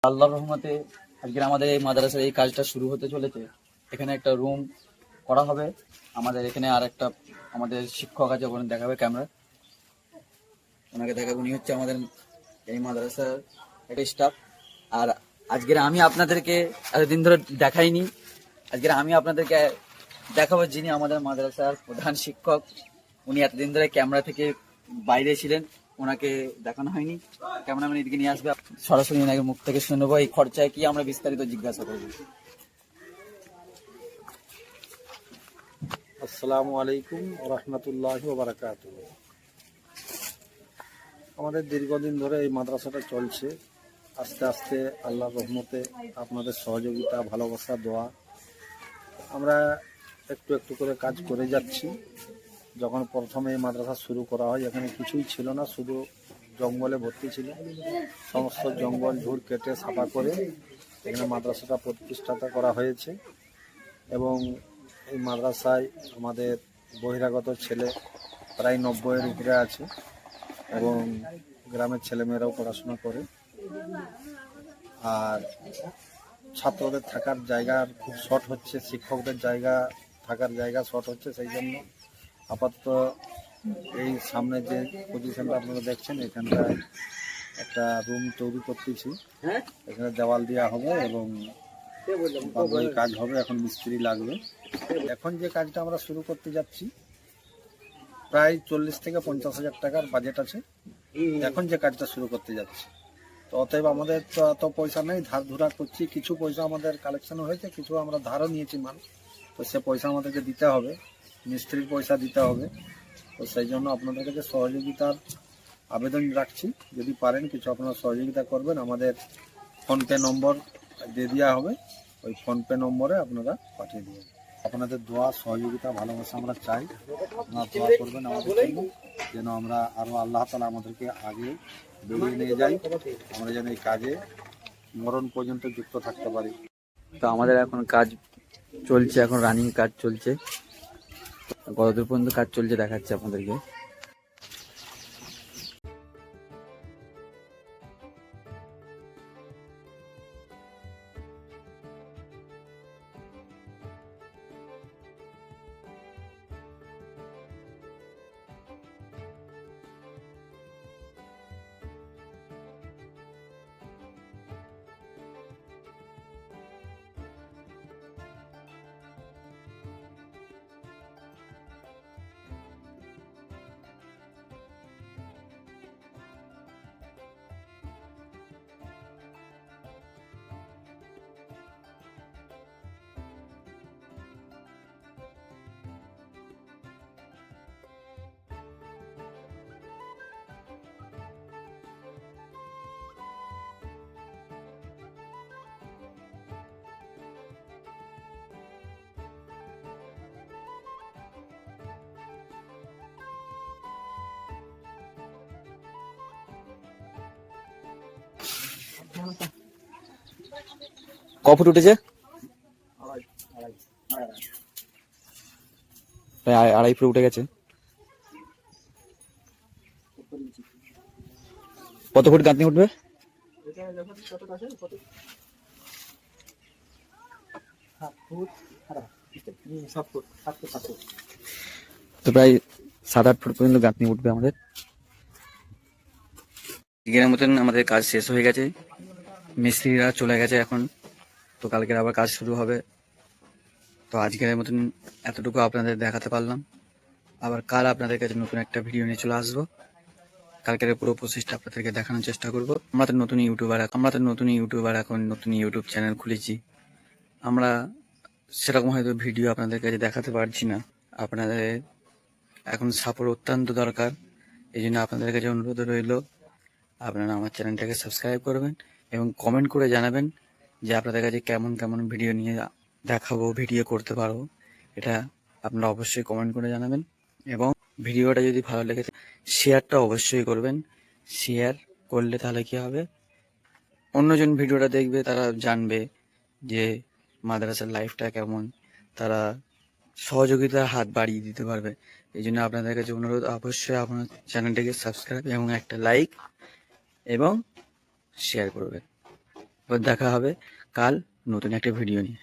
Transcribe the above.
আল্লাহর রহমতে আজকে আমাদের এই মাদ্রাসার এই কাজটা শুরু হতে চলেছে। এখানে একটা রুম করা হবে। আমাদের এখানে আর একটা আমাদের শিক্ষক আছে, ওখানে দেখাবে ক্যামেরা, ওনাকে দেখাবে। উনি হচ্ছে আমাদের এই মাদ্রাসার একটা স্টাফ। আর আজকের আমি আপনাদেরকে এতদিন ধরে দেখাইনি, আজকের আমি আপনাদেরকে দেখাবো যিনি আমাদের মাদ্রাসার প্রধান শিক্ষক। উনি এতদিন ধরে ক্যামেরা থেকে বাইরে ছিলেন, ওনাকে দেখানো হয়নি। ক্যামেরাম্যান এদিকে নিয়ে আসবে, সরাসরি ওনাকে মুখ থেকে শুনে নেবো এই খরচায় কি আমরা বিস্তারিত জিজ্ঞাসা করবো। আসসালামু আলাইকুম রহমতুল্লাহি ওয়া বারাকাতুহু। আমাদের দীর্ঘদিন ধরে এই মাদ্রাসাটা চলছে। আস্তে আস্তে আল্লাহর রহমতে আপনাদের সহযোগিতা, ভালোবাসা, দোয়া আমরা একটু একটু করে কাজ করে যাচ্ছি। যখন প্রথমে এই মাদ্রাসা শুরু করা হয় এখানে কিছুই ছিল না, শুধু জঙ্গলে ভর্তি ছিল। সমস্ত জঙ্গল ঝুড় কেটে সাফা করে এখানে মাদ্রাসাটা প্রতিষ্ঠাতা করা হয়েছে এবং এই মাদ্রাসায় আমাদের বহিরাগত ছেলে প্রায় 90-এর উপরে আছে এবং গ্রামের ছেলেমেয়েরাও পড়াশোনা করে। আর ছাত্রদের থাকার জায়গার খুব শর্ট হচ্ছে, শিক্ষকদের থাকার জায়গা শর্ট হচ্ছে। সেই জন্য আপাতত এই সামনে যে পজিশনটা আপনারা দেখছেন এখানটায় একটা রুম তৈরি করতেছি। এখানে দেওয়াল দেওয়া হবে এবং বাকি কাজ হবে। এখন মিস্ত্রি লাগবে। এখন যে কাজটা আমরা শুরু করতে যাচ্ছি প্রায় 40 থেকে 50 হাজার টাকার বাজেট আছে এখন যে কাজটা শুরু করতে যাচ্ছি। তো অতএব আমাদের তো এত পয়সা নেই, ধার ধুরা করছি। কিছু পয়সা আমাদের কালেকশনও হয়েছে, কিছু আমরা ধারও নিয়েছি মাল। তো সে পয়সা আমাদেরকে দিতে হবে, মিস্ত্রির পয়সা দিতে হবে। তো সেই জন্য আপনাদের কাছে সহযোগিতার আবেদন রাখছি, যদি পারেন কিছু আপনারা সহযোগিতা করবেন। আমাদের ফোনপে নম্বর দিয়ে দেওয়া হবে, ওই ফোনপে নম্বরে আপনারা পাঠিয়ে দেবেন। আপনাদের দোয়া, সহযোগিতা, ভালোবাসা আমরা চাই। আপনারা দোয়া করবেন আমাদের জন্য, যেন আমরা আরও আল্লাহ তাআলা আমাদেরকে আগে বেরিয়ে নিয়ে যাই, আমরা যেন এই কাজে মরণ পর্যন্ত যুক্ত থাকতে পারি। তো আমাদের এখন কাজ চলছে, এখন রানিং কাজ চলছে। কতদূর পর্যন্ত কাজ চলছে দেখাচ্ছে আপনাদেরকে। ক ফুট উঠেছে? প্রায় 2.5 ফুট উঠে গেছে। কত ফুট গাঁথনি উঠবে? তো প্রায় 7-8 ফুট পর্যন্ত গাঁথনি উঠবে আমাদের। এর মতন আমাদের কাজ শেষ হয়ে গেছে, মিস্ত্রিরা চলে গেছে এখন। তো কালকের আবার কাজ শুরু হবে। তো আজকের মতন এতটুকু আপনাদের দেখাতে পারলাম। আবার কাল আপনাদের কাছে নতুন একটা ভিডিও নিয়ে চলে আসবো। কালকের পুরো প্রসেসটা আপনাদেরকে দেখানোর চেষ্টা করবো। আমরা তো নতুন ইউটিউবার, এখন নতুন ইউটিউব চ্যানেল খুলেছি। আমরা সেরকম হয়তো ভিডিও আপনাদের কাছে দেখাতে পারছি না। আপনাদের এখন সাপোর্ট অত্যন্ত দরকার। এই জন্য আপনাদের কাছে অনুরোধ রইল, আপনারা আমার চ্যানেলটাকে সাবস্ক্রাইব করবেন এবং কমেন্ট করে জানাবেন যে আপনাদের কাছে কেমন কেমন ভিডিও নিয়ে দেখাবো, ভিডিও করতে পারবো। এটা আপনারা অবশ্যই কমেন্ট করে জানাবেন। এবং ভিডিওটা যদি ভালো লেগে থাকে শেয়ারটা অবশ্যই করবেন। শেয়ার করলে তাহলে কি হবে, অন্যজন ভিডিওটা দেখবে, তারা জানবে যে মাদ্রাসার লাইফটা কেমন, তারা সহযোগিতার হাত বাড়িয়ে দিতে পারবে। এই জন্য আপনাদের কাছে অনুরোধ, অবশ্যই আপনার চ্যানেলটাকে সাবস্ক্রাইব এবং একটা লাইক এবং শেয়ার করবেন। এবার দেখা হবে কাল নতুন একটা ভিডিও নিয়ে।